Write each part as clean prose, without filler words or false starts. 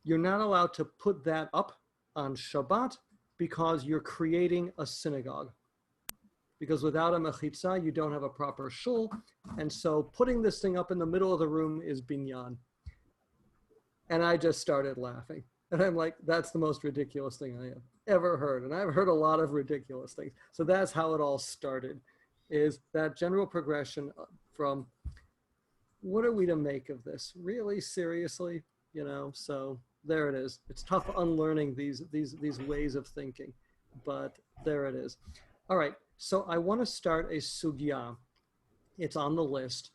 You're not allowed to put that up on Shabbat because you're creating a synagogue. Because without a mechitza, you don't have a proper shul. And so putting this thing up in the middle of the room is binyan. And I just started laughing. And I'm like, that's the most ridiculous thing I have ever heard. And I've heard a lot of ridiculous things. So that's how it all started, is that general progression from what are we to make of this? Really, seriously? So there it is. It's tough unlearning these ways of thinking, but there it is. All right, so I want to start a sugya. It's on the list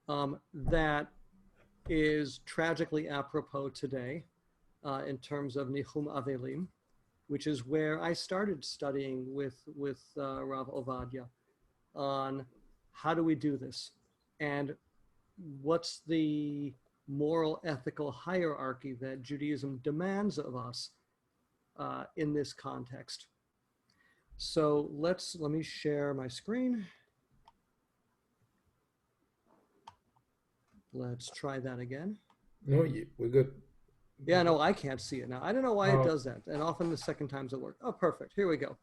that is tragically apropos today in terms of Nichum Avelim, which is where I started studying with Rav Ovadia on how do we do this and what's the moral ethical hierarchy that Judaism demands of us in this context. So let me share my screen. Let's try that again. No, we're good. Yeah, no, I can't see it now. I don't know why it does that. And often the second times it works. Oh, perfect. Here we go.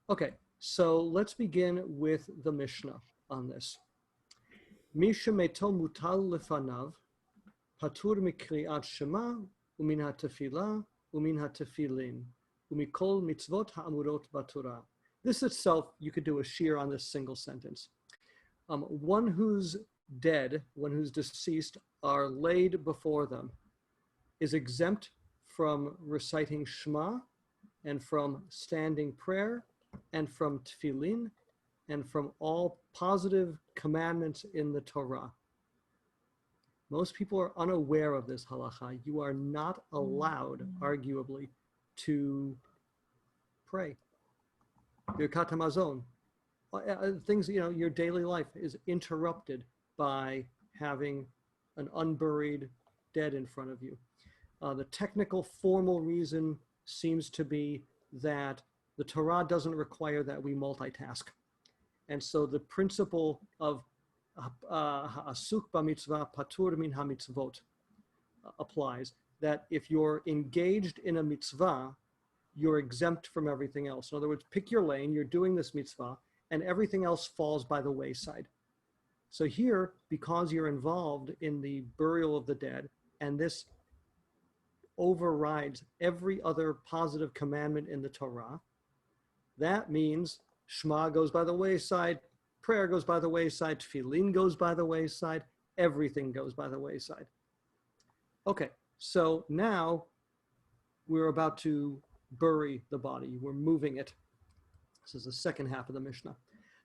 Okay, so let's begin with the Mishnah on this. Misha meto mutal lefanav, patur mikriat shema, umin ha-tefillah, umin ha-tefillin, umikol mitzvot ha'amurot b'Torah. This itself, you could do a shir on this single sentence. One who's dead, one who's deceased, are laid before them, is exempt from reciting Shema and from standing prayer and from tefillin and from all positive commandments in the Torah. Most people are unaware of this halakha. You are not allowed, arguably, to pray. Birkat hamazon, things, your daily life is interrupted by having an unburied dead in front of you. The technical formal reason seems to be that the Torah doesn't require that we multitask. And so the principle of ha'asuk b'mitzvah patur min ha'mitzvot applies, that if you're engaged in a mitzvah, you're exempt from everything else. In other words, pick your lane, you're doing this mitzvah, and everything else falls by the wayside. So here, because you're involved in the burial of the dead, and this overrides every other positive commandment in the Torah, that means Shema goes by the wayside, prayer goes by the wayside, tefillin goes by the wayside, everything goes by the wayside. Okay, so now we're about to bury the body. We're moving it. This is the second half of the Mishnah.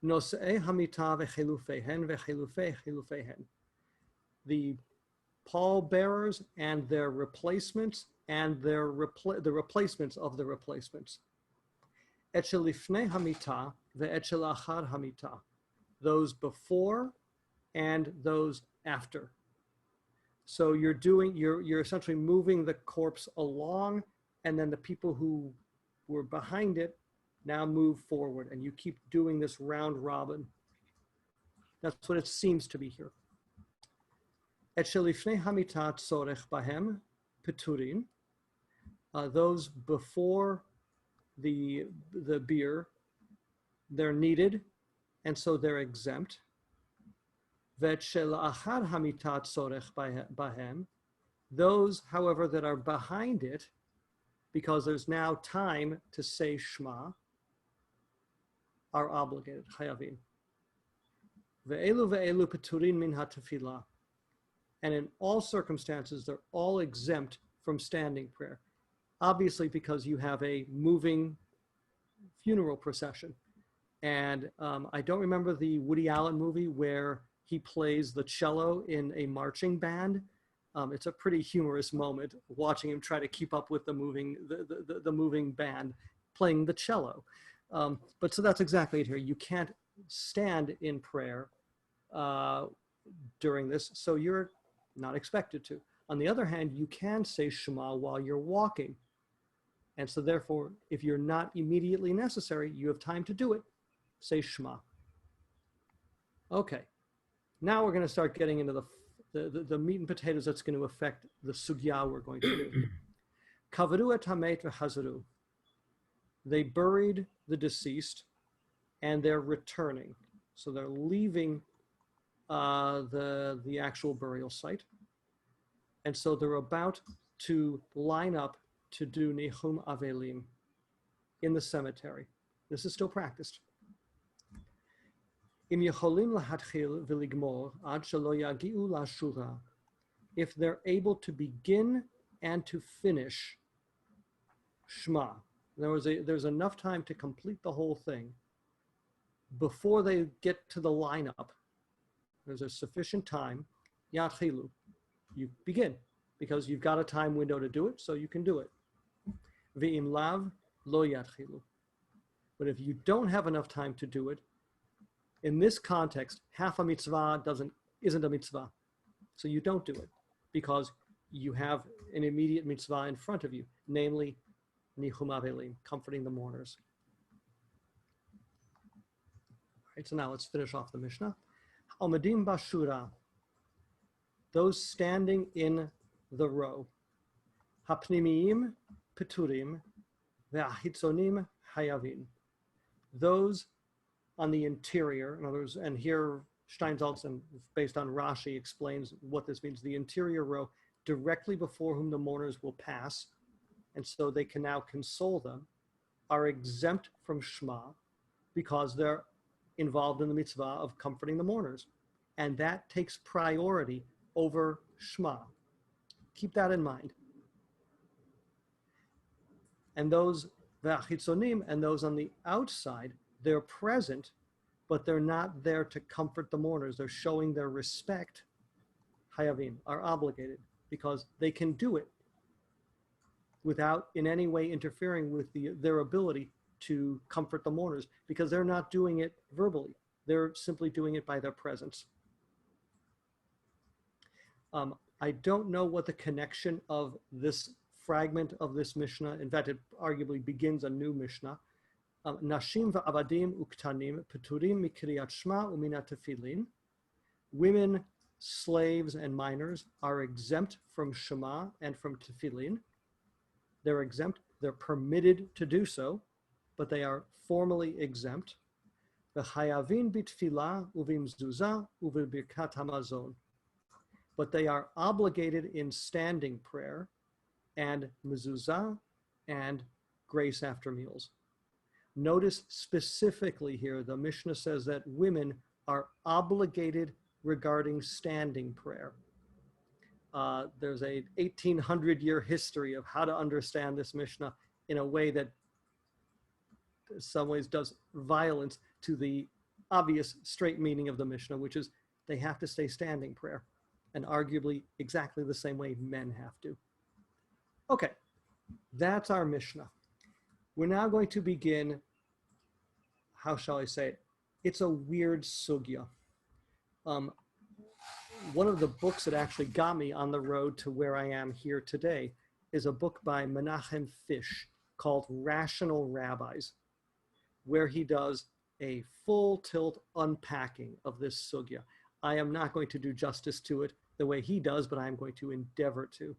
Nosei hamita v'chelufeihen v'chelufei chelufeihen. The pallbearers and their replacements and the replacements of the replacements. Etchel lifnei hamita ve'etchel achar hamita. Those before and those after. So you're essentially moving the corpse along, and then the people who were behind it now move forward, and you keep doing this round robin. That's what it seems to be here. Those before the bier, they're needed, and so they're exempt. Those, however, that are behind it, because there's now time to say Shema, are obligated, chayavim. Ve'elu ve'elu peturin min ha-tefillah. And in all circumstances, they're all exempt from standing prayer. Obviously, because you have a moving funeral procession. And I don't remember the Woody Allen movie where he plays the cello in a marching band. It's a pretty humorous moment watching him try to keep up with the moving band playing the cello. But so that's exactly it here. You can't stand in prayer during this, so you're not expected to. On the other hand, you can say Shema while you're walking. And so therefore, if you're not immediately necessary, you have time to do it, say Shema. Okay, now we're going to start getting into the meat and potatoes that's going to affect the sugya we're going to do. Kavaru et hamet v'chazaru. They buried the deceased, and they're returning. So they're leaving the actual burial site. And so they're about to line up to do Nihum Avelim in the cemetery. This is still practiced. Im yacholim lahatchil v'ligmor ad shelo yagi'u lashura. If they're able to begin and to finish Shema, there's enough time to complete the whole thing before they get to the lineup. There's a sufficient time. Yatchilu, you begin, because you've got a time window to do it, so you can do it. Ve'im lav lo yatchilu. But if you don't have enough time to do it, in this context, half a mitzvah isn't a mitzvah. So you don't do it, because you have an immediate mitzvah in front of you, namely Nihum Avelim, comforting the mourners. All right, so now let's finish off the Mishnah. Omedim bashura, those standing in the row. Hapnimiyim peturim ve'ahitzonim hayavin. Those on the interior, in other words, and here Steinsaltz, based on Rashi, explains what this means. The interior row, directly before whom the mourners will pass, and so they can now console them, are exempt from Shema because they're involved in the mitzvah of comforting the mourners. And that takes priority over Shema. Keep that in mind. And those v'achitzonim, and those on the outside, they're present, but they're not there to comfort the mourners. They're showing their respect, hayavim, are obligated, because they can do it without in any way interfering with their ability to comfort the mourners, because they're not doing it verbally. They're simply doing it by their presence. I don't know what the connection of this fragment of this Mishnah, in fact, it arguably begins a new Mishnah. Nashim va'avadim uktanim peturim mikriyat shma umina tefillin. Women, slaves, and minors are exempt from Shema and from tefillin. They're exempt. They're permitted to do so, but they are formally exempt. V'chayavin bitfilah uvimzuza uvibirkat hamazon. But they are obligated in standing prayer and mezuzah and grace after meals. Notice specifically here, the Mishnah says that women are obligated regarding standing prayer. There's a 1800-year history of how to understand this Mishnah in a way that in some ways does violence to the obvious straight meaning of the Mishnah, which is they have to stay standing prayer, and arguably exactly the same way men have to. Okay, that's our Mishnah. We're now going to begin, how shall I say it? It's a weird sugya. One of the books that actually got me on the road to where I am here today is a book by Menachem Fish called Rational Rabbis, where he does a full tilt unpacking of this sugya. I am not going to do justice to it the way he does, but I'm going to endeavor to.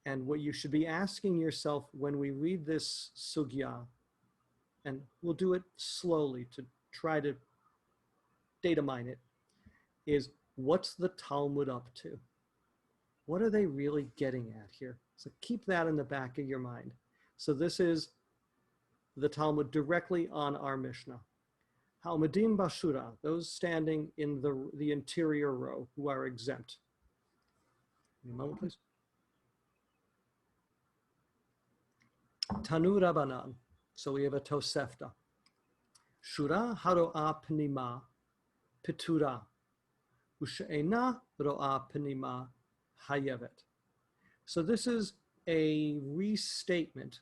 And what you should be asking yourself when we read this sugya, and we'll do it slowly to try to data mine it, is what's the Talmud up to? What are they really getting at here? So keep that in the back of your mind. So this is the Talmud directly on our Mishnah. Ha'omedim bashura, those standing in the interior row who are exempt. Give me a moment, please. Tanu Rabbanan. So we have a Tosefta. Shura haro'a pnima petura. Ushe'ena ro'a pnima hayevet. So this is a restatement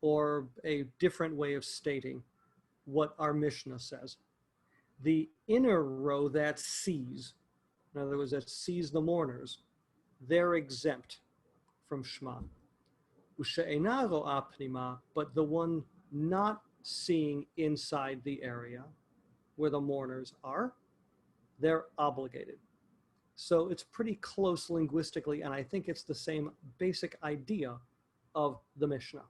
or a different way of stating what our Mishnah says. The inner row that sees, in other words, that sees the mourners, they're exempt from Shema. Ushe'ena ro'a pnima, but the one not seeing inside the area where the mourners are, they're obligated. So it's pretty close linguistically, and I think it's the same basic idea of the Mishnah.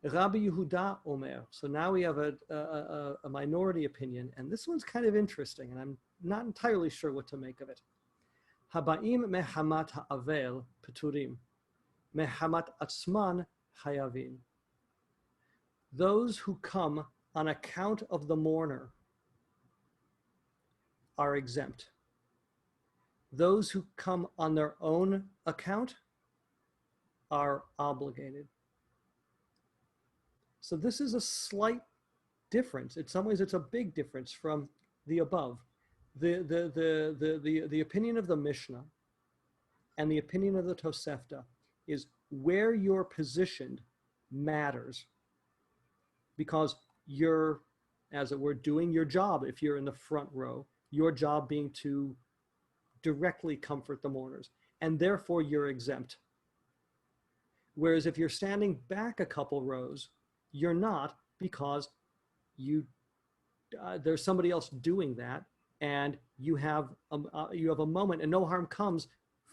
Rabbi Yehuda Omer. So now we have a minority opinion, and this one's kind of interesting, and I'm not entirely sure what to make of it. Habaim mehamat ha'avel peturim, mehamat atzman hayavin. Those who come on account of the mourner are exempt. Those who come on their own account are obligated. So this is a slight difference. In some ways, it's a big difference from the above. The opinion of the Mishnah and the opinion of the Tosefta is where you're positioned matters, because you're, as it were, doing your job. If you're in the front row, your job being to directly comfort the mourners, and therefore you're exempt. Whereas if you're standing back a couple rows, you're not, because there's somebody else doing that, and you have a moment, and no harm comes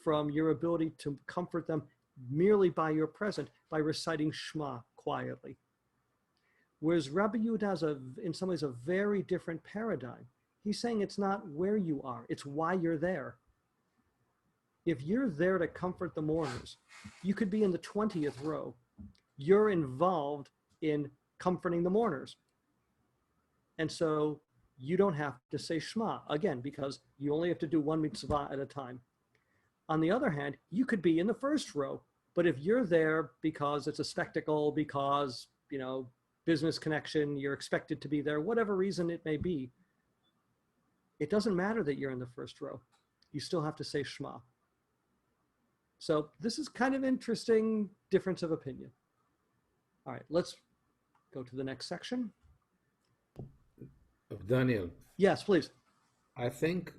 from your ability to comfort them merely by your presence, by reciting Shema quietly. Whereas Rabbi Yehuda has in some ways a very different paradigm. He's saying it's not where you are, it's why you're there. If you're there to comfort the mourners, you could be in the 20th row. You're involved in comforting the mourners. And so you don't have to say Shema, again, because you only have to do one mitzvah at a time. On the other hand, you could be in the first row, but if you're there because it's a spectacle, because, business connection, you're expected to be there, whatever reason it may be, it doesn't matter that you're in the first row. You still have to say Shema. So this is kind of interesting difference of opinion. All right, let's go to the next section. Daniel. Yes, please. I think,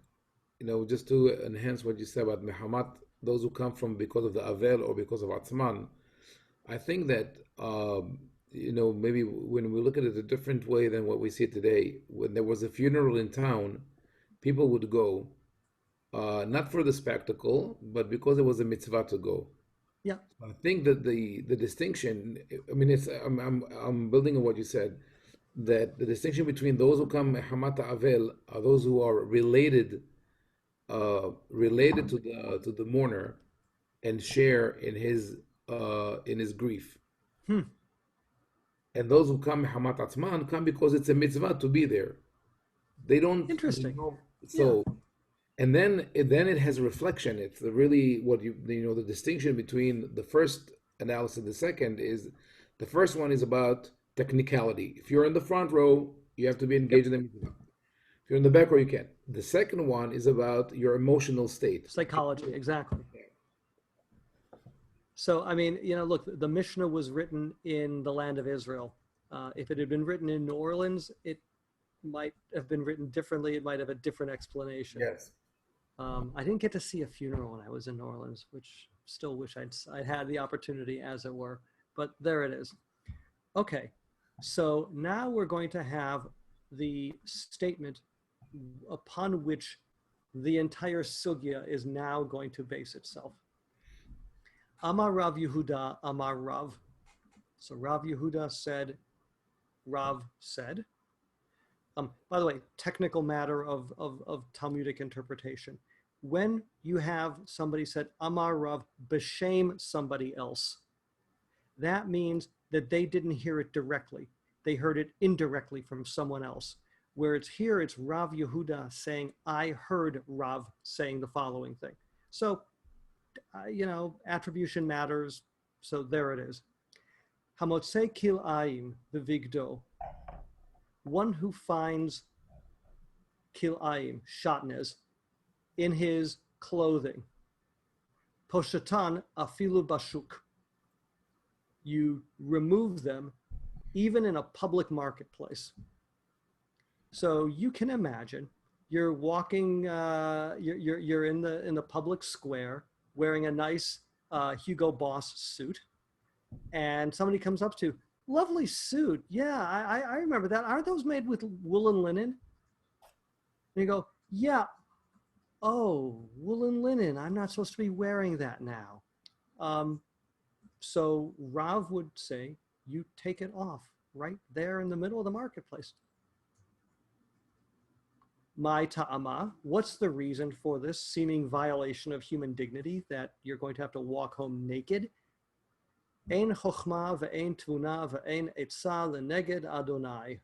just to enhance what you said about Mehamat, those who come from because of the Avel or because of Atzman, I think that, maybe when we look at it a different way than what we see today, when there was a funeral in town, people would go, not for the spectacle, but because it was a mitzvah to go. Yeah. I think that the distinction, I'm building on what you said, that the distinction between those who come Hamat Avel are those who are related to the mourner and share in his grief. And those who come Hamat Atzman come because it's a mitzvah to be there. They don't. Interesting. So. Yeah. And then it has a reflection. It's really what the distinction between the first analysis and the second is, the first one is about technicality. If you're in the front row, you have to be engaged in the mitzvah. If you're in the back row, you can't. The second one is about your emotional state. Psychology, exactly. So, look, the Mishnah was written in the land of Israel. If it had been written in New Orleans, it might have been written differently. It might have a different explanation. Yes. I didn't get to see a funeral when I was in New Orleans, which still wish I'd had the opportunity, as it were. But there it is. Okay, so now we're going to have the statement upon which the entire sugya is now going to base itself. Amar Rav Yehuda, Amar Rav. So Rav Yehuda said, Rav said. By the way, technical matter of Talmudic interpretation. When you have somebody said Amar Rav b'shem somebody else, that means that they didn't hear it directly. They heard it indirectly from someone else. Where it's here, it's Rav Yehuda saying, I heard Rav saying the following thing. So, attribution matters. So there it is. Hamotzei kil'ayim v'vigdo. One who finds kil'ayim, shatnez, in his clothing. Poshatan afilu bashuk. You remove them even in a public marketplace. So you can imagine you're walking, you're in the public square wearing a nice Hugo Boss suit, and somebody comes up to, lovely suit. Yeah, I remember that. Aren't those made with wool and linen? And you go, yeah, oh, woolen linen, I'm not supposed to be wearing that now. So Rav would say, you take it off right there in the middle of the marketplace. My ta'ama, what's the reason for this seeming violation of human dignity that you're going to have to walk home naked? Ein chokhmah ve'ein tuna ve'ein etzah leneged Adonai.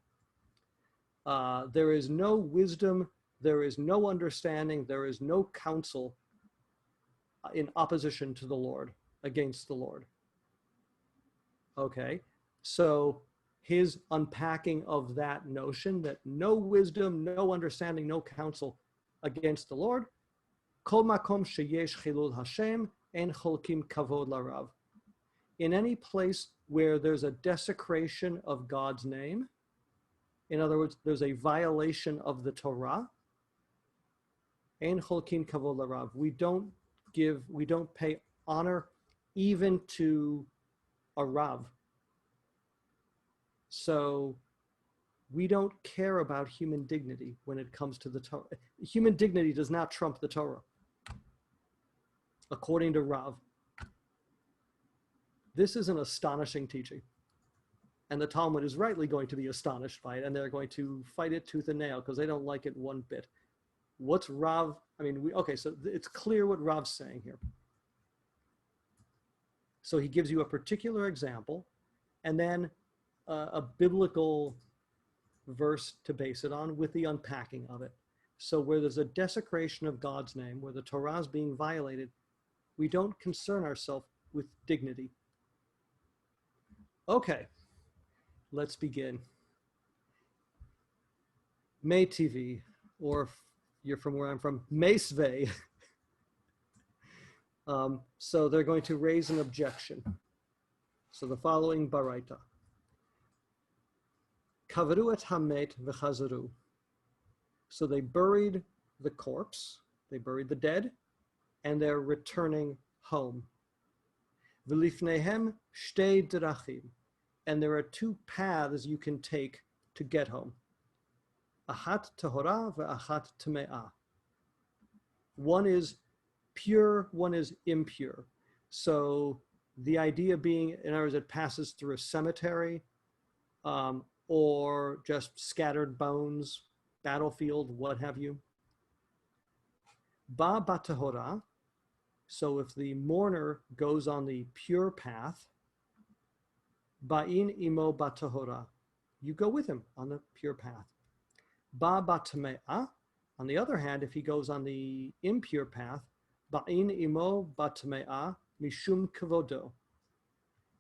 There is no wisdom, there is no understanding, there is no counsel in opposition to the Lord, against the Lord. Okay, so his unpacking of that notion that no wisdom, no understanding, no counsel against the Lord. Kol makom sheyesh chilul Hashem en cholkim kavod larav. In any place where there's a desecration of God's name, in other words, there's a violation of the Torah, en cholkim kavod larav. We don't pay honor even to a Rav. So we don't care about human dignity when it comes to the Torah. Human dignity does not trump the Torah, according to Rav. This is an astonishing teaching. And the Talmud is rightly going to be astonished by it, and they're going to fight it tooth and nail because they don't like it one bit. What's Rav? I mean, so it's clear what Rav's saying here. So he gives you a particular example, and then a biblical verse to base it on with the unpacking of it. So where there's a desecration of God's name, where the Torah is being violated, we don't concern ourselves with dignity. Okay, let's begin. May TV, or if you're from where I'm from, Meisvei. So they're going to raise an objection. So the following baraita. Kavaru et hamet v'chazaru. So they buried the corpse, they buried the dead, and they're returning home. V'lifnehem shtei drachim. And there are two paths you can take to get home. Achat tahora ve'achat tame'ah. One is pure, one is impure. So the idea being, in other words, it passes through a cemetery, or just scattered bones, battlefield, what have you. Ba batahora, so if the mourner goes on the pure path, ba'in imo batahora, you go with him on the pure path. Ba batame'ah, on the other hand, if he goes on the impure path, ba'in imo batame'ah mishum kevodo,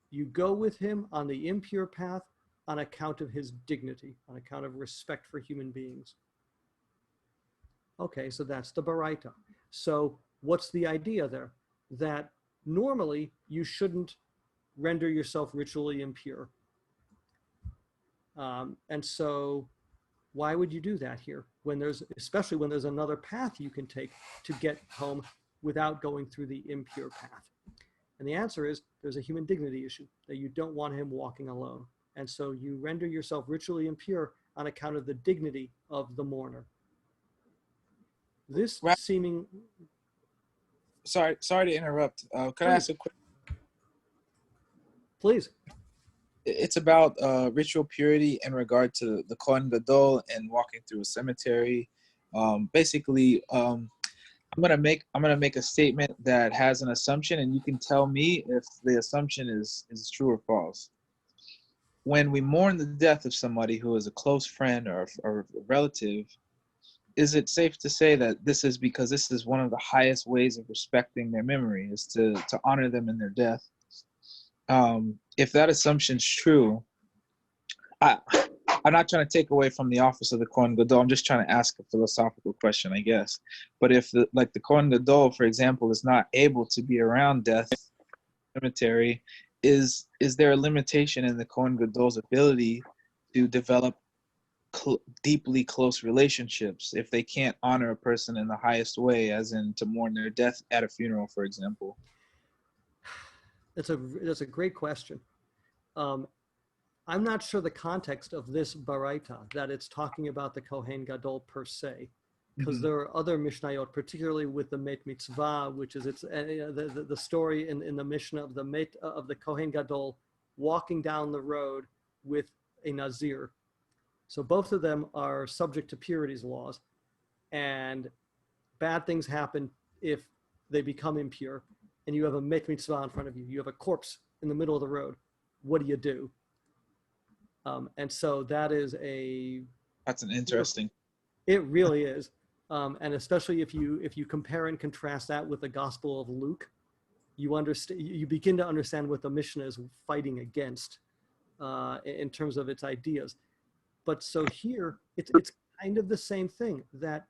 you go with him on the impure path on account of his dignity, on account of respect for human beings. Okay, so that's the baraita. So what's the idea there? That normally you shouldn't render yourself ritually impure. And so why would you do that here? Especially when there's another path you can take to get home without going through the impure path. And the answer is there's a human dignity issue, that you don't want him walking alone. And so you render yourself ritually impure on account of the dignity of the mourner. This Right. seeming... Sorry to interrupt. Could I ask a quick? Please. It's about ritual purity in regard to the Kohen Gadol and walking through a cemetery. Basically, I'm gonna make a statement that has an assumption, and you can tell me if the assumption is true or false. When we mourn the death of somebody who is a close friend or a relative, is it safe to say that this is because this is one of the highest ways of respecting their memory, is to honor them in their death? If that assumption's true, I'm not trying to take away from the office of the Kohen Gadol. I'm just trying to ask a philosophical question, I guess. But if the Kohen Gadol, for example, is not able to be around death cemetery, is there a limitation in the Kohen Gadol's ability to develop deeply close relationships if they can't honor a person in the highest way, as in to mourn their death at a funeral, for example? That's a great question. I'm not sure the context of this baraita, that it's talking about the Kohen Gadol per se. because there are other Mishnayot, particularly with the Met Mitzvah, which is the story in the Mishnah of the Kohen Gadol walking down the road with a Nazir. So both of them are subject to purities laws, and bad things happen if they become impure, and you have a Met Mitzvah in front of you. You have a corpse in the middle of the road. What do? And so that's an interesting. It really is, and especially if you compare and contrast that with the Gospel of Luke, you begin to understand what the Mishnah is fighting against in terms of its ideas. But so here it's kind of the same thing, that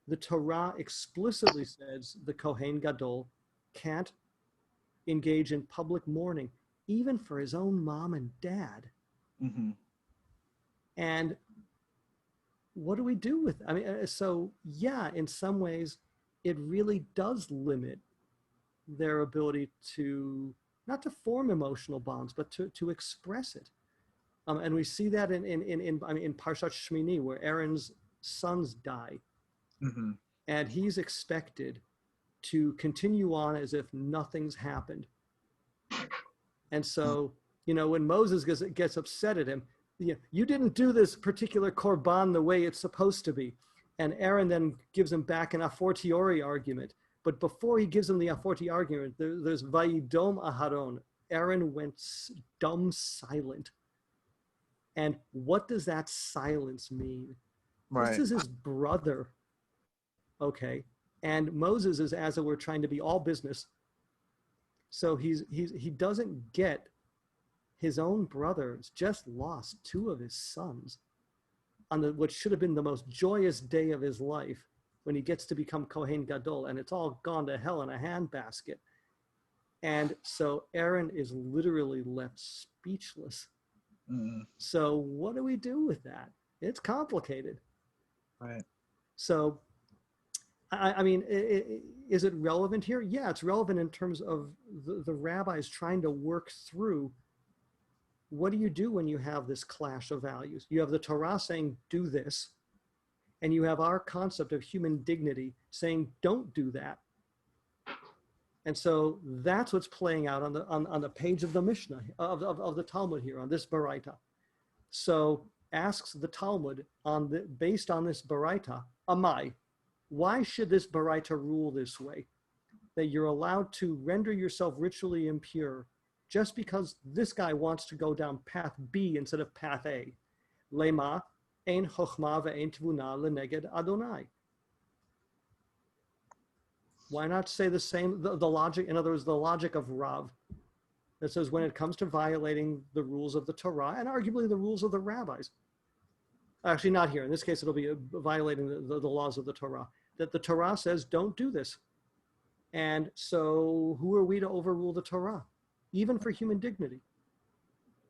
the Torah explicitly says the Kohen Gadol can't engage in public mourning, even for his own mom and dad. Mm-hmm. And what do we do with, so yeah, in some ways, it really does limit their ability to, not to form emotional bonds, but to express it. And we see that in Parshat Shmini, where Aaron's sons die. Mm-hmm. And he's expected to continue on as if nothing's happened. And so, when Moses gets upset at him, you didn't do this particular korban the way it's supposed to be. And Aaron then gives him back an a fortiori argument. But before he gives him the a fortiori argument, there's Vayidom Aharon. Aaron went dumb silent. And what does that silence mean? Right. This is his brother. Okay. And Moses is, as it were, trying to be all business. So he doesn't get his own brother has just lost two of his sons on what should have been the most joyous day of his life, when he gets to become Kohen Gadol, and it's all gone to hell in a handbasket. And so Aaron is literally left speechless. Mm-hmm. So what do we do with that? It's complicated. Right. So, is it relevant here? Yeah, it's relevant in terms of the rabbis trying to work through, what do you do when you have this clash of values? You have the Torah saying, do this, and you have our concept of human dignity saying, don't do that. And so that's what's playing out on the page of the Mishnah, of the Talmud here, on this Baraita. So asks the Talmud, based on this Baraita, Amai, why should this Baraita rule this way? That you're allowed to render yourself ritually impure just because this guy wants to go down path B instead of path A. Lema, ein chochma ve'ein tvuna leneged Adonai. Why not say the same, the logic, in other words, the logic of Rav, that says when it comes to violating the rules of the Torah, and arguably the rules of the rabbis, actually not here, in this case it'll be violating the laws of the Torah, that the Torah says don't do this. And so who are we to overrule the Torah, even for human dignity?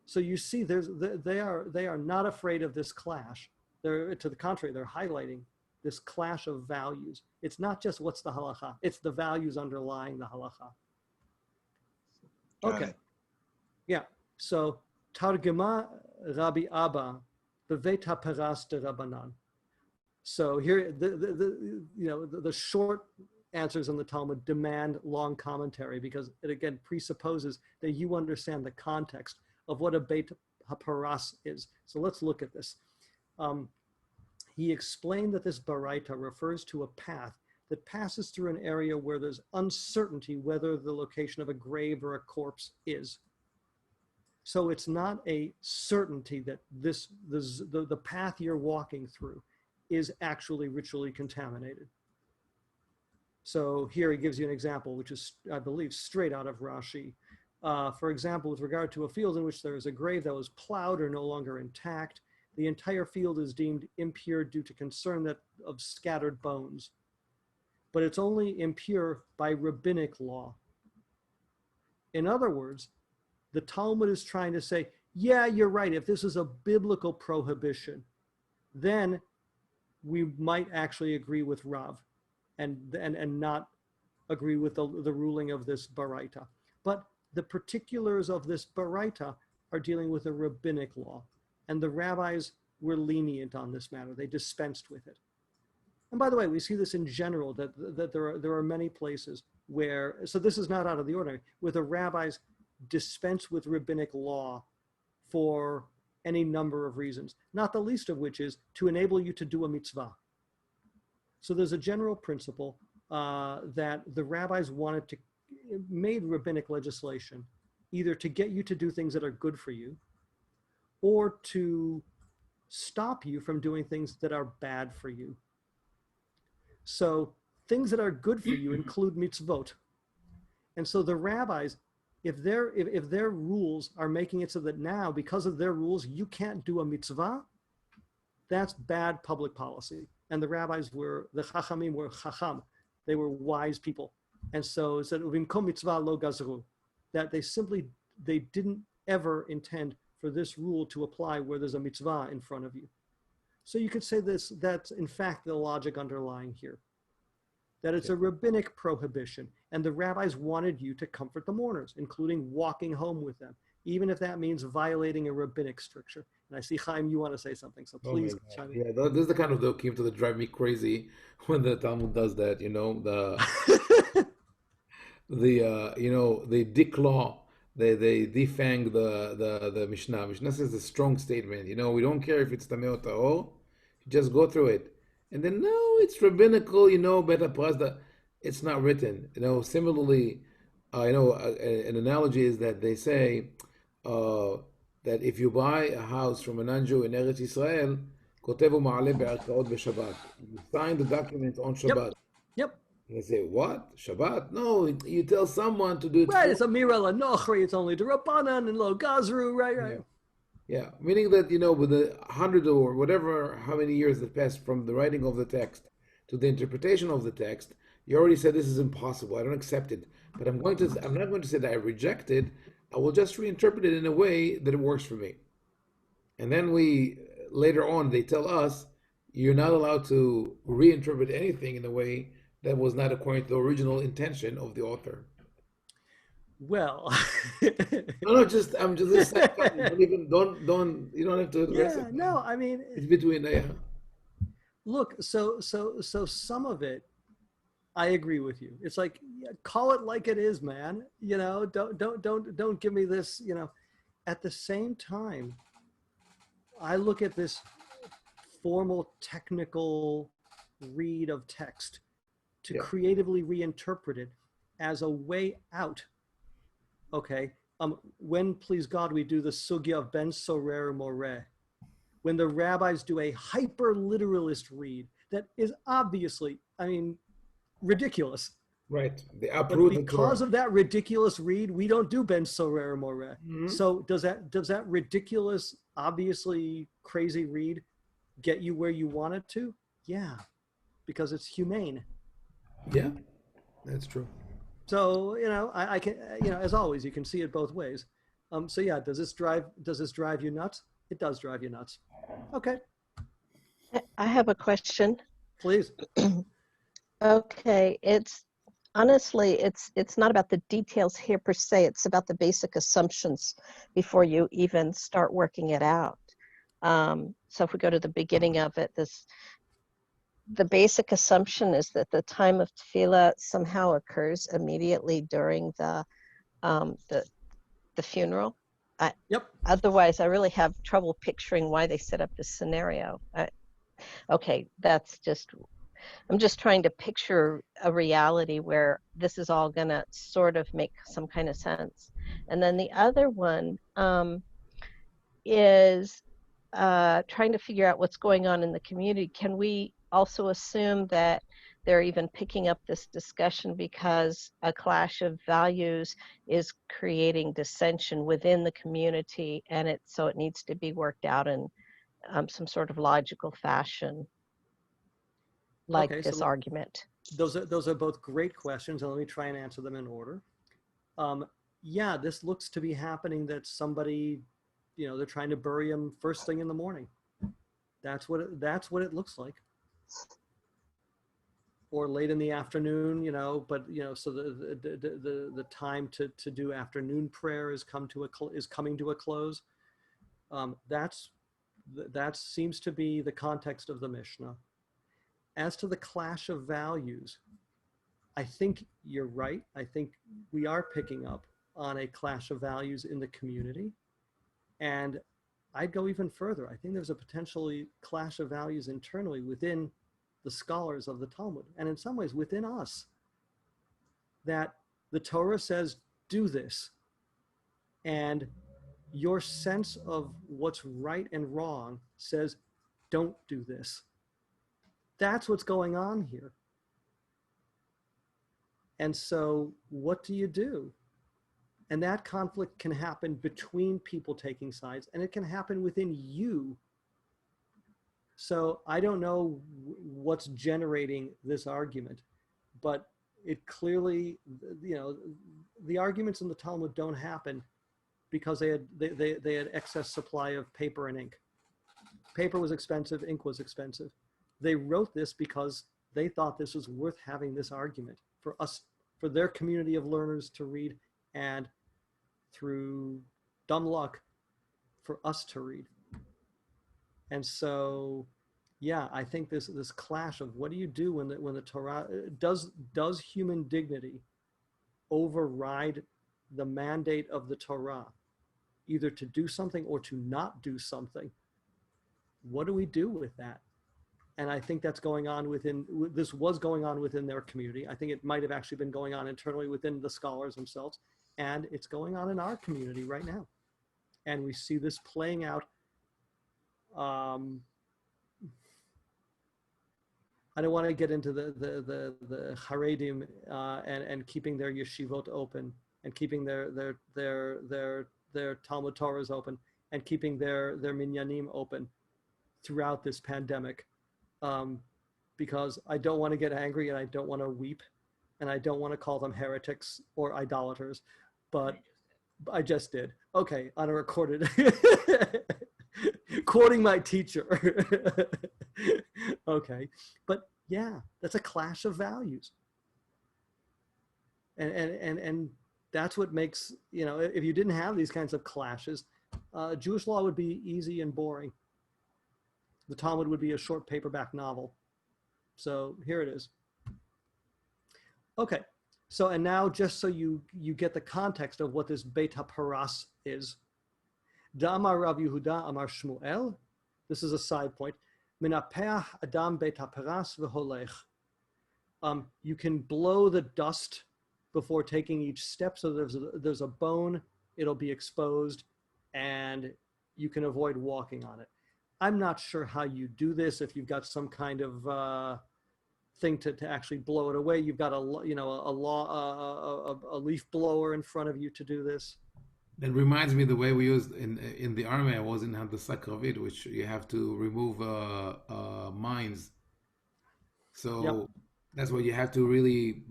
So you see, they are not afraid of this clash. To the contrary, they're highlighting this clash of values. It's not just what's the halakha, it's the values underlying the halakha. Okay. Yeah. So Targema Rabbi Abba Bevet HaPeras de Rabbanan. So here, the short answers in the Talmud demand long commentary, because it again presupposes that you understand the context of what a Beit HaParas is. So let's look at this. He explained that this Baraita refers to a path that passes through an area where there's uncertainty whether the location of a grave or a corpse is. So it's not a certainty that the path you're walking through is actually ritually contaminated. So here he gives you an example, which is, I believe, straight out of Rashi. For example, with regard to a field in which there is a grave that was plowed or no longer intact, the entire field is deemed impure due to concern of scattered bones. But it's only impure by rabbinic law. In other words, the Talmud is trying to say, yeah, you're right. If this is a biblical prohibition, then we might actually agree with Rav and not agree with the ruling of this Baraita. But the particulars of this Baraita are dealing with a rabbinic law. And the rabbis were lenient on this matter. They dispensed with it. And by the way, we see this in general, that there are many places where, so this is not out of the ordinary, where the rabbis dispense with rabbinic law for any number of reasons, not the least of which is to enable you to do a mitzvah. So there's a general principle that the rabbis made rabbinic legislation either to get you to do things that are good for you or to stop you from doing things that are bad for you. So things that are good for you include mitzvot. And so the rabbis, if their rules are making it so that now, because of their rules, you can't do a mitzvah, that's bad public policy. And the rabbis the chachamim were chacham. They were wise people. And so it said, "Uvimkom mitzvah lo gazru," that they didn't ever intend for this rule to apply where there's a mitzvah in front of you. So you could say that's in fact the logic underlying here, that it's a rabbinic prohibition, and the rabbis wanted you to comfort the mourners, including walking home with them, even if that means violating a rabbinic stricture. And I see, Chaim, you want to say something, so please chime in. Yeah, this is the kind of dokim that drive me crazy when the Talmud does that. They declaw, they defang the Mishnah. Mishnah says a strong statement. We don't care if it's tameh or tahor, just go through it. And then no, it's rabbinical. Better prasda. It's not written. Similarly, an analogy is that they say that if you buy a house from a non-Jew in Eretz Israel, kotevu ma'aleh be'arkaot b'Shabbat. You sign the document on Shabbat. Yep. And they say, what? Shabbat? No, you tell someone to do it. Right, it's a mira l'nochri, it's only d'Rabbanan and lo gazru, right. Yeah, meaning that, with the 100 or whatever, how many years that passed from the writing of the text to the interpretation of the text, you already said this is impossible, I don't accept it. But I'm not going to say that I reject it, I will just reinterpret it in a way that it works for me. And then later on, they tell us, you're not allowed to reinterpret anything in a way that was not according to the original intention of the author. Well, I'm just saying, you don't have to address it. No, I mean, it's between Look, so some of it, I agree with you. It's like, call it like it is, man. Don't give me this. At the same time, I look at this formal technical read of text to creatively reinterpret it as a way out. Okay, when, please God, we do the sugya of ben sorer moreh, when the rabbis do a hyper-literalist read that is obviously, ridiculous. Right. But because of that ridiculous read, we don't do ben sorer moreh. Mm-hmm. So does that ridiculous, obviously crazy read get you where you want it to? Yeah, because it's humane. Yeah, that's true. So I can as always you can see it both ways. So yeah, does this drive you nuts? It does drive you nuts. Okay. I have a question. Please. Okay, it's not about the details here per se. It's about the basic assumptions before you even start working it out. So if we go to the beginning of it, the basic assumption is that the time of tefillah somehow occurs immediately during the funeral. Yep. Otherwise, I really have trouble picturing why they set up this scenario. Okay, I'm just trying to picture a reality where this is all going to sort of make some kind of sense. And then the other one is trying to figure out what's going on in the community. Can we also assume that they're even picking up this discussion because a clash of values is creating dissension within the community, and so it needs to be worked out in some sort of logical fashion, like this argument? Those are both great questions, and let me try and answer them in order. Yeah, this looks to be happening that somebody, they're trying to bury him first thing in the morning. That's what it looks like. Or late in the afternoon, but so the time to do afternoon prayer is coming to a close. That seems to be the context of the Mishnah. as to the clash of values, I think you're right. I think we are picking up on a clash of values in the community. And I'd go even further. I think there's a potentially clash of values internally within the scholars of the Talmud, and in some ways within us, that the Torah says, do this. And your sense of what's right and wrong says, don't do this. That's what's going on here. And so what do you do? And that conflict can happen between people taking sides, and it can happen within you. So I don't know what's generating this argument, but it clearly, the arguments in the Talmud don't happen because they had excess supply of paper and ink. Paper was expensive, ink was expensive. They wrote this because they thought this was worth having this argument for us, for their community of learners to read, and through dumb luck, for us to read. And so, yeah, I think this clash of what do you do when the Torah does human dignity override the mandate of the Torah, either to do something or to not do something? What do we do with that? And I think that's going on this was going on within their community. I think it might have actually been going on internally within the scholars themselves. And it's going on in our community right now. And we see this playing out. I don't want to get into the Haredim and keeping their yeshivot open, and keeping their Talmud Torahs open, and keeping their minyanim open throughout this pandemic, because I don't want to get angry, and I don't want to weep, and I don't want to call them heretics or idolaters, but I just did. Okay, on a recorded, quoting my teacher. Okay, but yeah, that's a clash of values, and that's what makes, if you didn't have these kinds of clashes, Jewish law would be easy and boring. The Talmud would be a short paperback novel. So here it is. Okay, so and now just so you get the context of what this Beit HaParas is. Da'amar Rav Yehuda Amar Shmuel. This is a side point. Minapeach Adam Beit HaParas v'holech. You can blow the dust before taking each step. So there's a bone, it'll be exposed, and you can avoid walking on it. I'm not sure how you do this. If you've got some kind of thing to actually blow it away, you've got a leaf blower in front of you to do this. That reminds me the way we used in the army. I was in Handasa Kravit, which you have to remove mines. So yep. That's what you have to really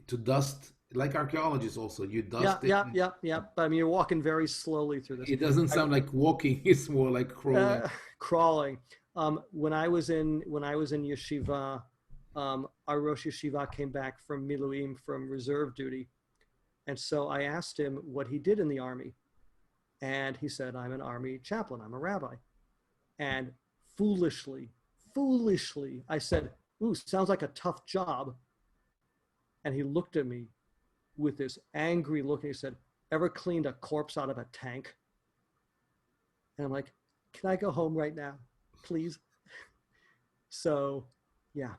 to dust. Like archaeologists also, you dust it. Yeah. I mean, you're walking very slowly through this. It doesn't sound like walking; it's more like crawling. Crawling. When I was in yeshiva, our Rosh Yeshiva came back from Miluim, from reserve duty, and so I asked him what he did in the army, and he said, "I'm an army chaplain. I'm a rabbi." And foolishly, I said, "Ooh, sounds like a tough job." And he looked at me with this angry look, and he said, "Ever cleaned a corpse out of a tank?" And I'm like, "Can I go home right now, please?" So, yeah.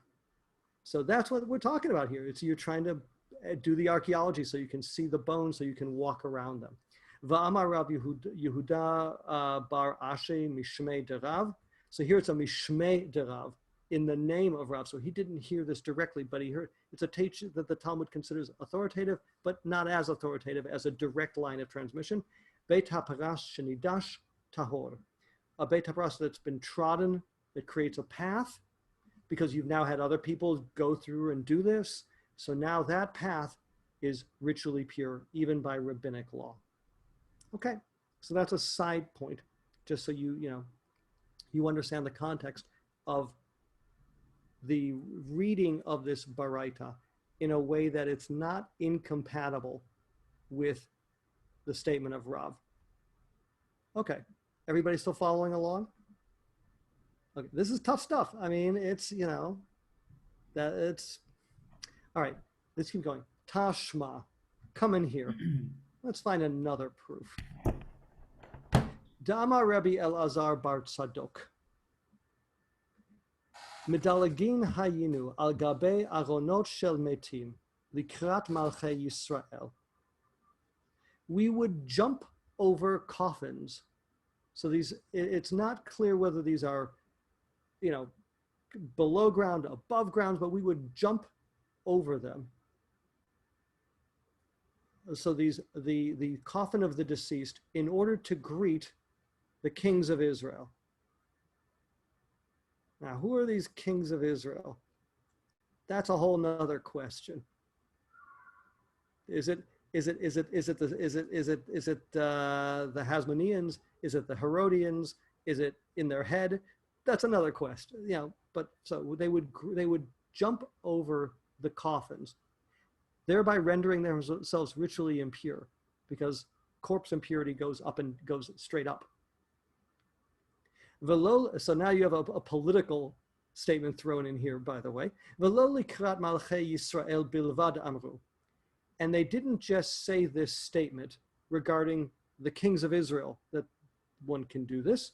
So that's what we're talking about here. It's you're trying to do the archaeology so you can see the bones, so you can walk around them. Va'amar Rav Yehuda bar Ashe mishmei derav. So here it's a mishmei derav, in the name of Rav. So he didn't hear this directly, but he heard it's a teaching that the Talmud considers authoritative, but not as authoritative as a direct line of transmission. Beit HaParas shenidash tahor. A Beit HaParas that's been trodden, that creates a path, because you've now had other people go through and do this. So now that path is ritually pure, even by rabbinic law. Okay, so that's a side point, just so you understand the context of the reading of this Baraita in a way that it's not incompatible with the statement of Rav. Okay, everybody still following along? Okay, this is tough stuff. I mean, it's, That it's all right. Let's keep going. Tashma, come in here. Let's find another proof. Dama Rabbi Elazar bar Tzadok. Medalagin hayinu al gabe aronot shel metim likrat malchei Yisrael. We would jump over coffins. So it's not clear whether these are, below ground, above ground, but we would jump over them. So the coffin of the deceased, in order to greet the kings of Israel. Now, who are these kings of Israel? That's a whole nother question. Is it the Hasmoneans? Is it the Herodians? Is it in their head? That's another question. But so they would jump over the coffins, thereby rendering themselves ritually impure, because corpse impurity goes straight up. So now you have a political statement thrown in here, by the way. And they didn't just say this statement regarding the kings of Israel, that one can do this.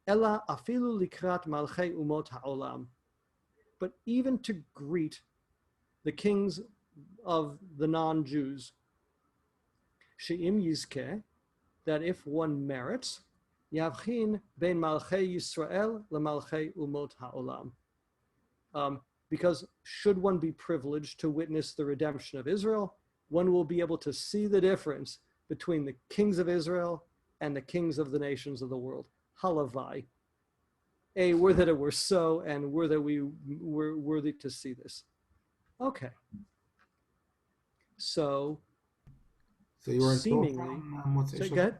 Ella afilu likrat malchei umot ha'olam. But even to greet the kings of the non-Jews, she'im yizkeh, that if one merits, yavchin ben malchei Yisrael lemalchei umot ha'olam. Because should one be privileged to witness the redemption of Israel, one will be able to see the difference between the kings of Israel and the kings of the nations of the world. Halavai. Were that it were so, and were that we were worthy to see this. Okay. So you were in seemingly, Tulsa on so go ahead.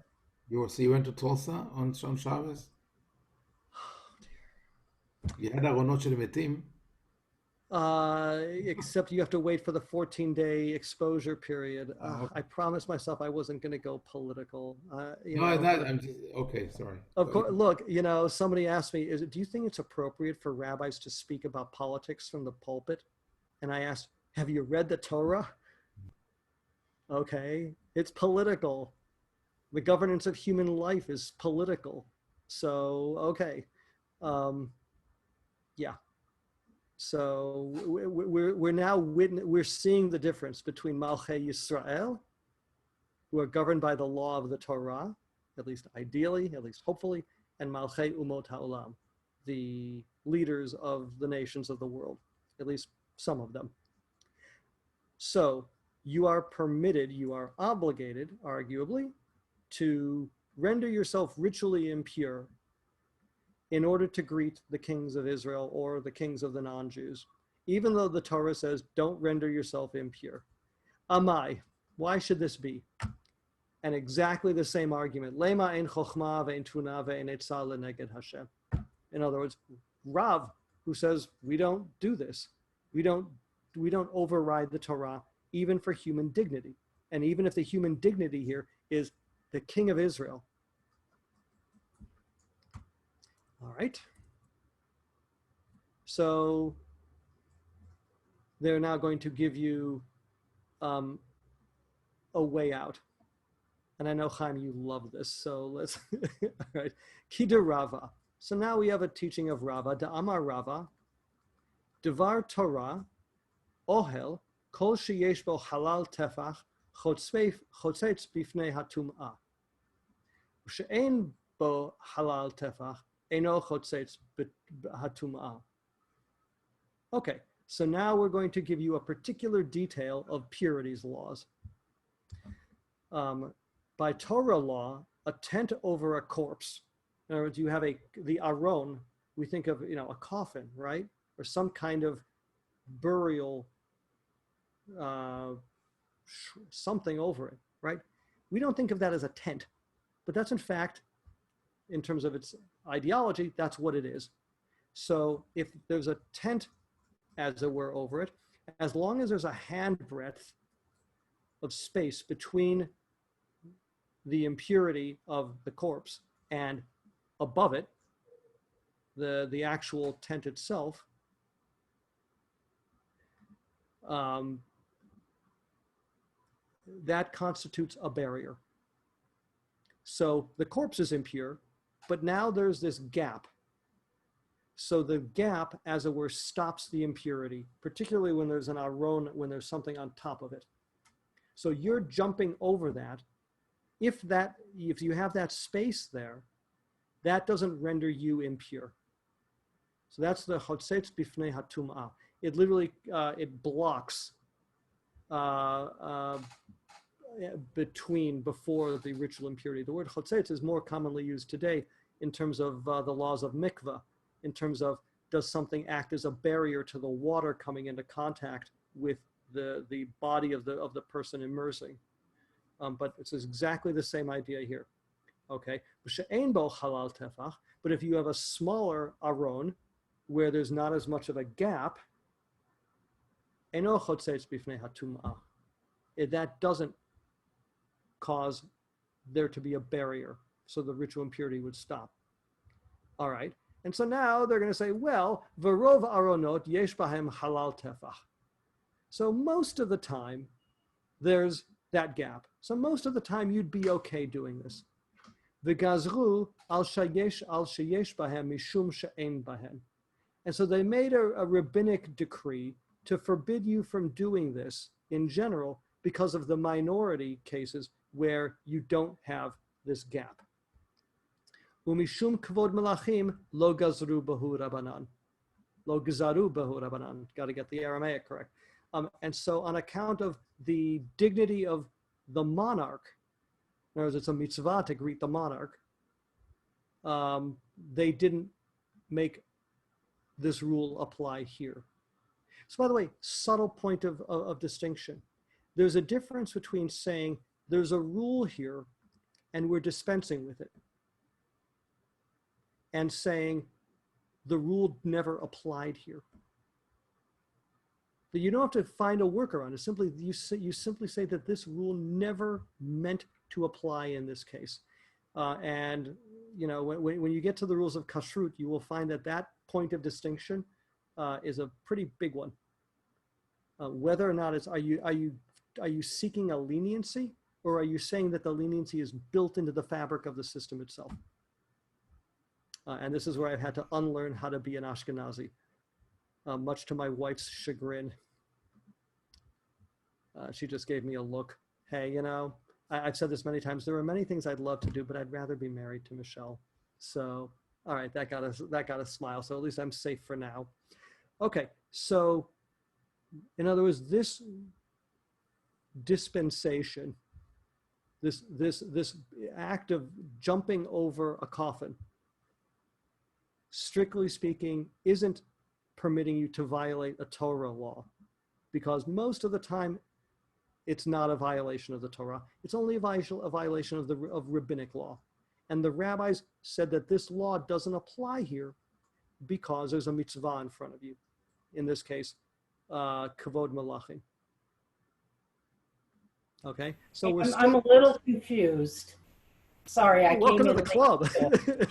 You went to Tulsa on Shabbos? You had Aronot shel Metim? Except you have to wait for the 14-day exposure period. Okay. I promised myself I wasn't going to go political. I'm just, okay, sorry. Of course, look, somebody asked me, do you think it's appropriate for rabbis to speak about politics from the pulpit? And I asked, have you read the Torah? Okay, it's political. The governance of human life is political. So, okay. Yeah. So we're now we're seeing the difference between Malchei Yisrael, who are governed by the law of the Torah, at least ideally, at least hopefully, and Malchei Umot Ha'olam, the leaders of the nations of the world, at least some of them. So you are permitted, you are obligated, arguably, to render yourself ritually impure in order to greet the kings of Israel or the kings of the non-Jews, even though the Torah says, don't render yourself impure. Amai, why should this be? And exactly the same argument. Lema ein chochma ve'en tuna ve'en etzah leneged Hashem. In other words, Rav, who says, we don't do this. We don't override the Torah, even for human dignity. And even if the human dignity here is the king of Israel. All right. So they're now going to give you a way out. And I know, Chaim, you love this. So let's, all right. Kida Rava. So now we have a teaching of Rava. Da'amar Rava. Devar Torah. Ohel. Kol sheyesh bo halal tefach. Chotzetz bifnei hatum'ah. She'en bo halal tefach. Okay, so now we're going to give you a particular detail of purities laws. By Torah law, a tent over a corpse. In other words, you have the aron. We think of a coffin, right, or some kind of burial, something over it, right? We don't think of that as a tent, but that's in fact, in terms of its ideology, that's what it is. So if there's a tent, as it were, over it, as long as there's a handbreadth of space between the impurity of the corpse and above it, the actual tent itself, that constitutes a barrier. So the corpse is impure, but now there's this gap. So the gap, as it were, stops the impurity, particularly when there's an aron, when there's something on top of it. So you're jumping over that. If you have that space there, that doesn't render you impure. So that's the chotzetz bifnei hatum'ah. It literally, it blocks before the ritual impurity. The word chotzetz is more commonly used today in terms of the laws of mikveh, in terms of does something act as a barrier to the water coming into contact with the body of the person immersing. But it's exactly the same idea here. Okay, but if you have a smaller aron where there's not as much of a gap, that doesn't cause there to be a barrier, so the ritual impurity would stop. All right, and so now they're going to say, well, v'rov aronot yesh bahem halal tefach. So most of the time, there's that gap. So most of the time, you'd be okay doing this. V'gazru al sheyesh bahem mishum she'en bahem. And so they made a rabbinic decree to forbid you from doing this in general because of the minority cases where you don't have this gap. Umishum kevod melachim lo gazru bahu rabanan. Lo gazaru bahu rabanan. Got to get the Aramaic correct. And so on account of the dignity of the monarch, in other words, it's a mitzvah to greet the monarch, they didn't make this rule apply here. So by the way, subtle point of distinction. There's a difference between saying there's a rule here and we're dispensing with it, and saying the rule never applied here. That you don't have to find a workaround. It's simply, you simply say that this rule never meant to apply in this case. And you know, when you get to the rules of kashrut, you will find that that point of distinction is a pretty big one. Whether or not it's, are you seeking a leniency, or are you saying that the leniency is built into the fabric of the system itself? And this is where I've had to unlearn how to be an Ashkenazi, much to my wife's chagrin. She just gave me a look. Hey, you know, I've said this many times. There are many things I'd love to do, but I'd rather be married to Michelle. So, all right, that got a smile. So at least I'm safe for now. Okay, so in other words, this dispensation, this act of jumping over a coffin, strictly speaking, isn't permitting you to violate a Torah law, because most of the time it's not a violation of the Torah. It's only a violation of rabbinic law. And the rabbis said that this law doesn't apply here because there's a mitzvah in front of you. In this case, kavod melachim. Okay, so I'm a little confused. Sorry, I welcome came to in the club.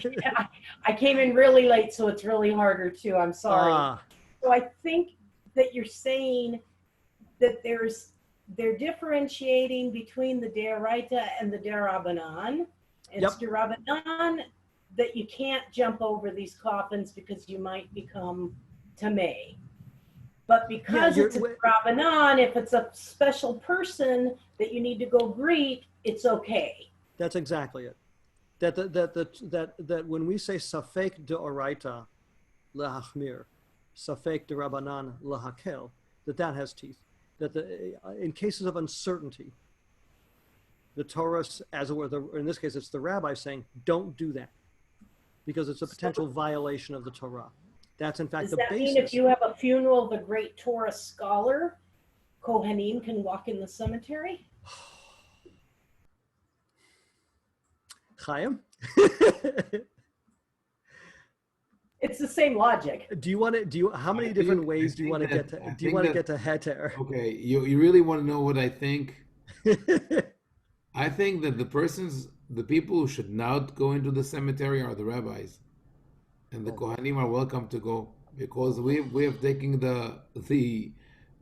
Yeah, I came in really late, so it's really harder too. I'm sorry. So I think that you're saying that they're differentiating between the Deoraita and the Derabanan. It's Derabanan that you can't jump over these coffins because you might become tamei. But because it's a Derabanan, if it's a special person that you need to go greet, it's okay. That's exactly it. That when we say safek deoraita lehachmir, safek derabanan lehakel, that has teeth. That in cases of uncertainty, the Torah, as it were, in this case, it's the rabbi saying, don't do that, because it's a potential violation of the Torah. That's in fact the basis. Does that mean if you have a funeral of a great Torah scholar, Kohanim can walk in the cemetery? Chaim? It's the same logic. How many different ways do you want to get to heter? Okay, you really want to know what I think? I think that the people who should not go into the cemetery are the rabbis, and the Kohanim are welcome to go, because we have taken the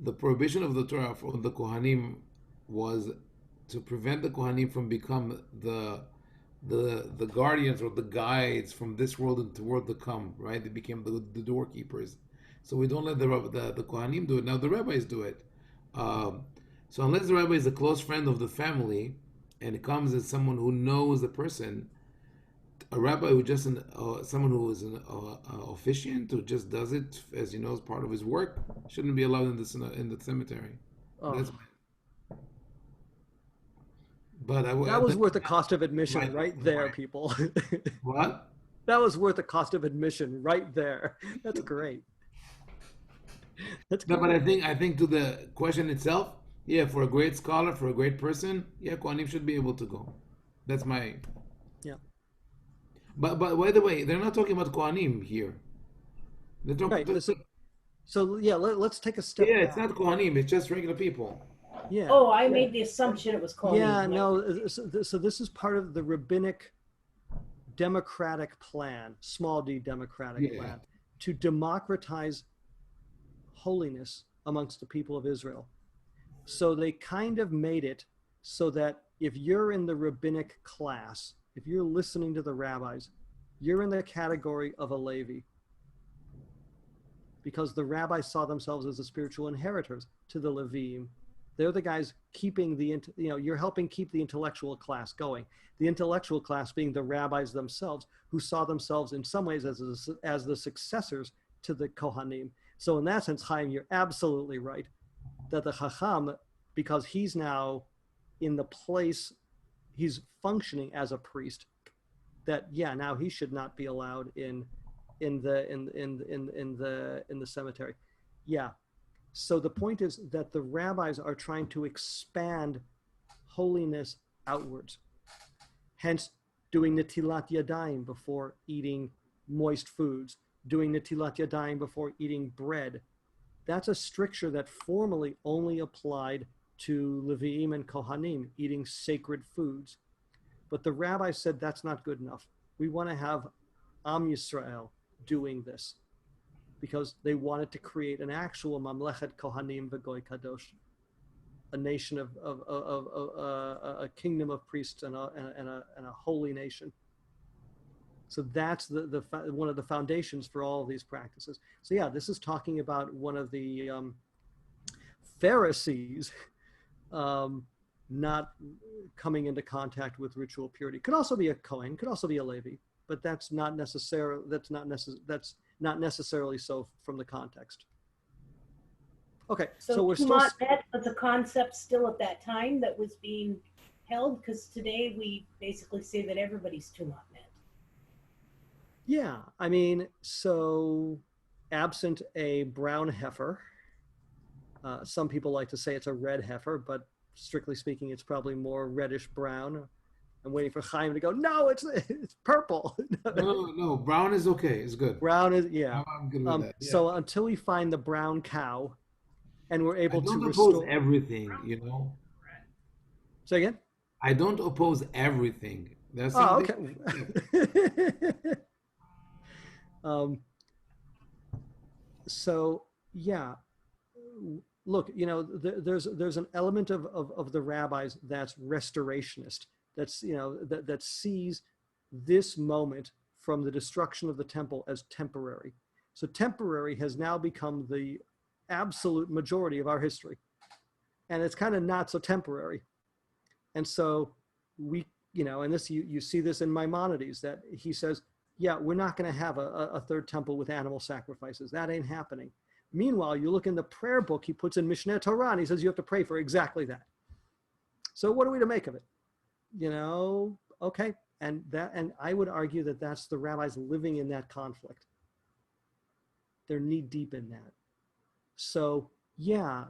the prohibition of the Torah for the Kohanim was to prevent the Kohanim from become the guardians or the guides from this world into the world to come, right? They became the doorkeepers. So we don't let the Kohanim do it. Now the rabbis do it. So unless the rabbi is a close friend of the family and it comes as someone who knows the person, a rabbi who just someone who is an officiant who just does it as you know as part of his work shouldn't be allowed in the cemetery. Oh. But that was worth the cost of admission right there, people. What? That was worth the cost of admission right there. That's great. That's no, great. But I think to the question itself, yeah, for a great scholar, for a great person, yeah, Kohanim should be able to go. That's my. Yeah. But by the way, they're not talking about Kohanim here. They're talking. Right. So yeah, let's take a step. Yeah, back. It's not Kohanim. It's just regular people. Yeah. Oh, I made the assumption it was Kohanim. Yeah, no. So this is part of the rabbinic democratic plan, small d democratic plan, to democratize holiness amongst the people of Israel. So they kind of made it so that if you're in the rabbinic class, if you're listening to the rabbis, you're in the category of a Levi. Because the rabbis saw themselves as the spiritual inheritors to the Levim. They're the guys keeping you're helping keep the intellectual class going. The intellectual class being the rabbis themselves, who saw themselves in some ways as the successors to the Kohanim. So in that sense, Haim, you're absolutely right. That the Chacham, because he's now in the place, he's functioning as a priest, that now he should not be allowed in the cemetery. Yeah. So the point is that the rabbis are trying to expand holiness outwards. Hence, doing netilat yadayim before eating moist foods, doing netilat yadayim before eating bread. That's a stricture that formerly only applied to Leviim and Kohanim, eating sacred foods. But the rabbi said that's not good enough. We want to have Am Yisrael doing this, because they wanted to create an actual Mamlechet Kohanim V'Goy Kadosh, a nation of a kingdom of priests and a holy nation. So that's the one of the foundations for all of these practices. So yeah, this is talking about one of the Pharisees not coming into contact with ritual purity. Could also be a Kohen, could also be a Levi, but that's not necessarily so from the context. Okay, so we're still. Met was a concept still at that time that was being held, because today we basically say that everybody's Tumat met. Yeah, I mean, so absent a brown heifer, some people like to say it's a red heifer, but strictly speaking, it's probably more reddish brown. I'm waiting for Chaim to go, no, it's purple. No, brown is okay. It's good. Brown is, yeah. I'm good with that. Yeah. So until we find the brown cow and we're able to oppose everything, you know. Say again? I don't oppose everything. That's okay. So yeah, look, you know, there's an element of the rabbis that's restorationist, that's, you know, that sees this moment from the destruction of the temple as temporary. So temporary has now become the absolute majority of our history, and it's kind of not so temporary. And so we, you know, and this you see this in Maimonides, that he says, yeah, we're not going to have a third temple with animal sacrifices. That ain't happening. Meanwhile, you look in the prayer book he puts in Mishneh Torah, and he says you have to pray for exactly that. So what are we to make of it? You know, okay. And I would argue that that's the rabbis living in that conflict. They're knee deep in that. So yeah,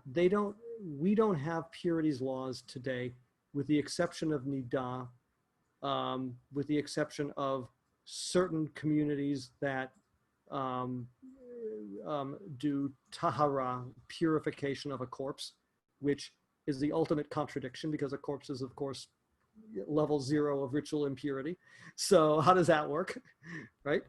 we don't have purities laws today, with the exception of Nidah, with the exception of certain communities that do tahara, purification of a corpse, which is the ultimate contradiction, because a corpse is, of course, level 0 of ritual impurity. So how does that work, right?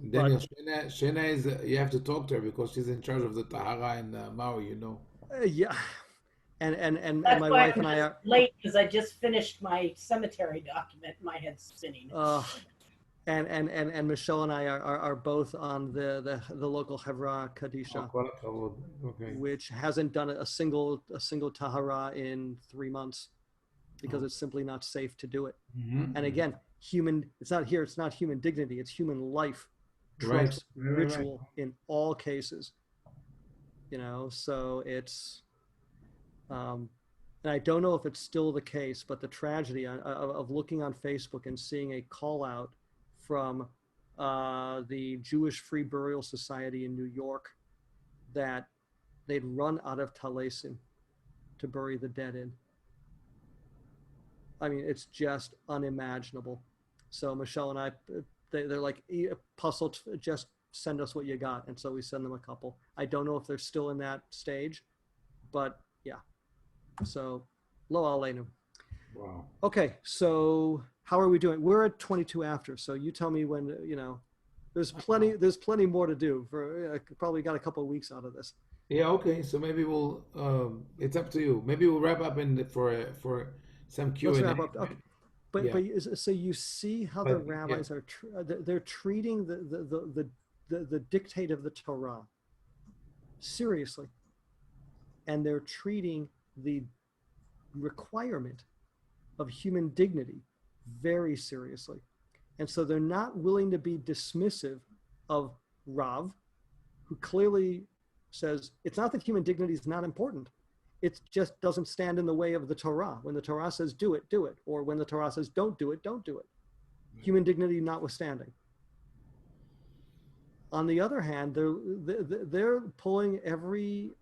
Daniel, Shena is, you have to talk to her because she's in charge of the Tahara in Maui, you know. Yeah, and That's my why wife I'm and I just are. late because I just finished my cemetery document. My head's spinning. And Michelle and I are both on the local Hevra Oh, Kadisha, Kevod. Okay. which hasn't done a single tahara in 3 months because Oh. it's simply not safe to do it. Mm-hmm. And again, it's not human dignity, it's human life Right. trumps ritual in all cases. So it's and I don't know if it's still the case, but the tragedy of looking on Facebook and seeing a call out from the Jewish Free Burial Society in New York that they'd run out of talesim to bury the dead in. I mean, it's just unimaginable. So Michelle and I, they're like, puzzled, just send us what you got. And so we send them a couple. I don't know if they're still in that stage, but yeah. So, lo aleinu. Wow. Okay, so how are we doing? We're at 22 after. So you tell me when, there's plenty more to do. Probably got a couple of weeks out of this. Yeah, okay. So maybe we'll, it's up to you. Maybe we'll wrap up for some Q&A. Let's wrap up. Okay. But Yeah. So you see how the rabbis are they're treating the dictate of the Torah seriously, and they're treating the requirement of human dignity very seriously, and so they're not willing to be dismissive of Rav, who clearly says it's not that human dignity is not important. It just doesn't stand in the way of the Torah. When the Torah says do it, do it. Or when the Torah says don't do it, don't do it. Human dignity notwithstanding. On the other hand, they're pulling every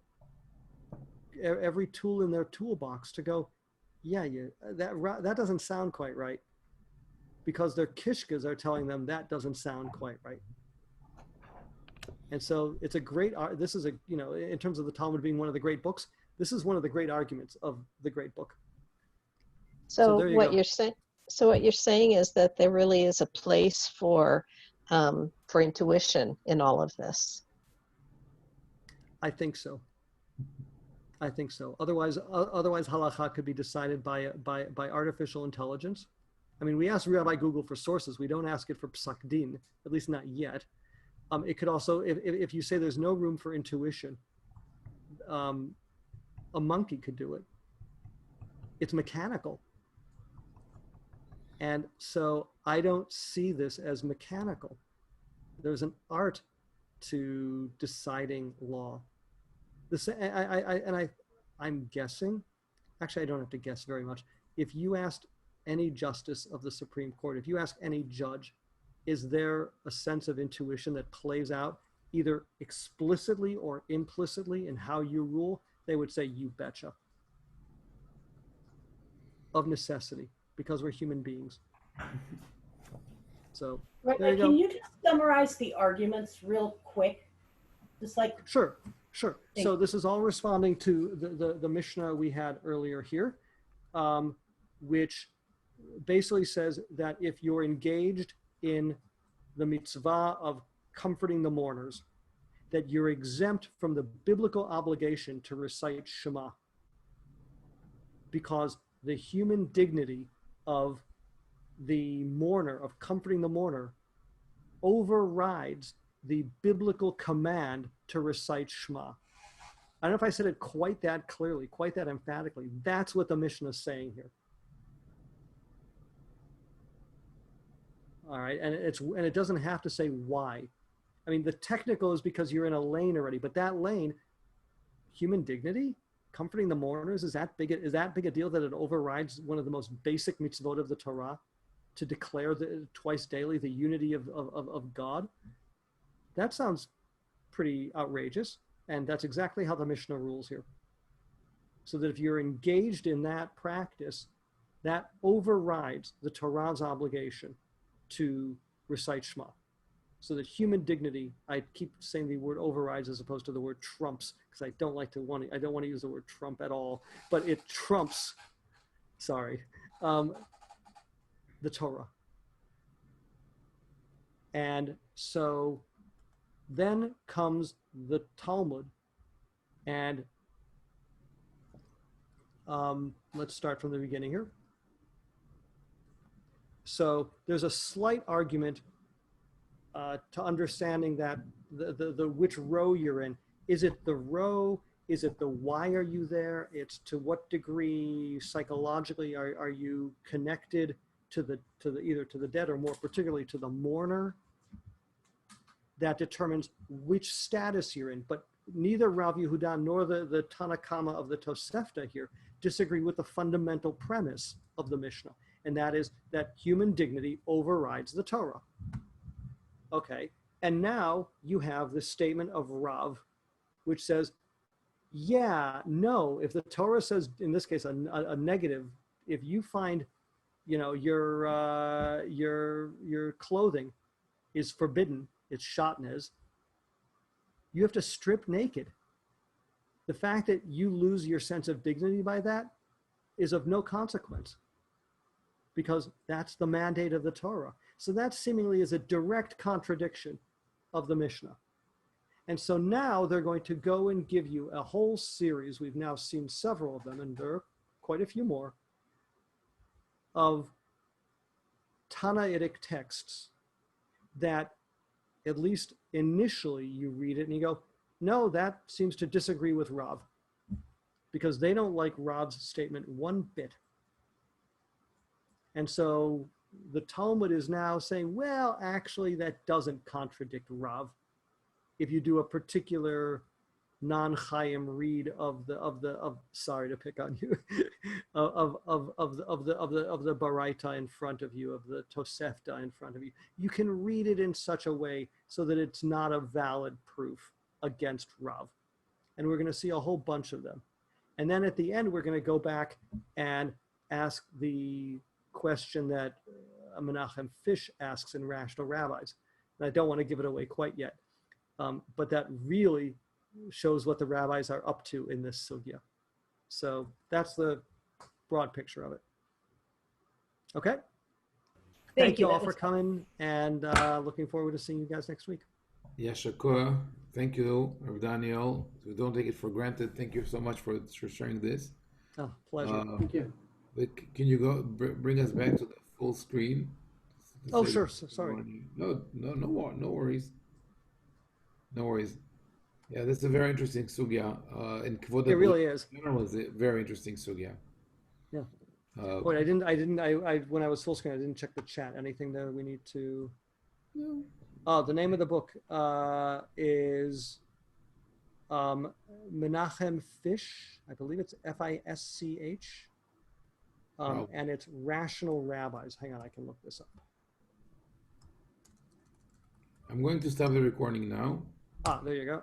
tool in their toolbox to go, that doesn't sound quite right, because their kishkas are telling them that doesn't sound quite right. And so it's a great, this is in terms of the Talmud being one of the great books, this is one of the great arguments of the great book. So what you're saying is that there really is a place for intuition in all of this. I think so. Otherwise halakha could be decided by artificial intelligence. I mean, we ask Rabbi Google for sources. We don't ask it for psak din, at least not yet. It could also, if you say there's no room for intuition, a monkey could do it. It's mechanical. And so I don't see this as mechanical. There's an art to deciding law. I'm guessing, actually I don't have to guess very much. If you asked any justice of the Supreme Court, if you ask any judge, is there a sense of intuition that plays out either explicitly or implicitly in how you rule? They would say, you betcha. Of necessity, because we're human beings. So, Rabbi, can you just summarize the arguments real quick? Just like Sure. So this is all responding to the Mishnah we had earlier here, which basically says that if you're engaged in the mitzvah of comforting the mourners, that you're exempt from the biblical obligation to recite Shema, because the human dignity of the mourner, of comforting the mourner, overrides the biblical command to recite Shema. I don't know if I said it quite that clearly, quite that emphatically. That's what the Mishnah is saying here. All right, and it doesn't have to say why. I mean, the technical is because you're in a lane already, but that lane, human dignity, comforting the mourners, is that big a deal that it overrides one of the most basic mitzvot of the Torah, to declare twice daily the unity of God? That sounds pretty outrageous, and that's exactly how the Mishnah rules here. So that if you're engaged in that practice, that overrides the Torah's obligation to recite Shema. So that human dignity, I keep saying the word overrides as opposed to the word trumps, because I don't want to use the word trump at all, but it trumps, the Torah. And So then comes the Talmud, and let's start from the beginning here. So there's a slight argument to understanding that the which row you're in. Is it the row? Is it the why are you there? It's to what degree psychologically are you connected to the either to the dead or more particularly to the mourner? That determines which status you're in. But neither Rav Yehuda nor the Tanakama of the Tosefta here disagree with the fundamental premise of the Mishnah, and that is that human dignity overrides the Torah. Okay, and now you have the statement of Rav, which says, yeah, no, if the Torah says, in this case, a negative, if you find, your clothing is forbidden, it's shatnez, you have to strip naked. The fact that you lose your sense of dignity by that is of no consequence, because that's the mandate of the Torah. So that seemingly is a direct contradiction of the Mishnah. And so now they're going to go and give you a whole series, we've now seen several of them, and there are quite a few more, of Tanaitic texts that at least initially you read it and you go, no, that seems to disagree with Rav, because they don't like Rav's statement one bit. And so the Talmud is now saying, well, actually, that doesn't contradict Rav. If you do a particular non-Chaim read of sorry to pick on you, of the Baraita in front of you, of the Tosefta in front of you, you can read it in such a way so that it's not a valid proof against Rav. And we're going to see a whole bunch of them. And then at the end, we're going to go back and ask the question that Menachem Fish asks in Rational Rabbis. And I don't want to give it away quite yet. But that really shows what the rabbis are up to in this sugya. So that's the broad picture of it. Okay? Thank you all for coming, and looking forward to seeing you guys next week. Yashakua. Thank you, Rabbi Daniel. We don't take it for granted. Thank you so much for sharing this. Oh, pleasure. Thank you. Can you go bring us back to the full screen? Oh, sure. Sorry. No worries. No worries. Yeah, this is a very interesting sugya. In Kevod, it really is. In general, is a very interesting sugya. Yeah. Wait, I didn't. When I was full screen, I didn't check the chat. Anything that we need to? No. Oh, the name of the book is Menachem Fish. I believe it's Fisch. And it's Rational Rabbis. Hang on, I can look this up. I'm going to stop the recording now. There you go.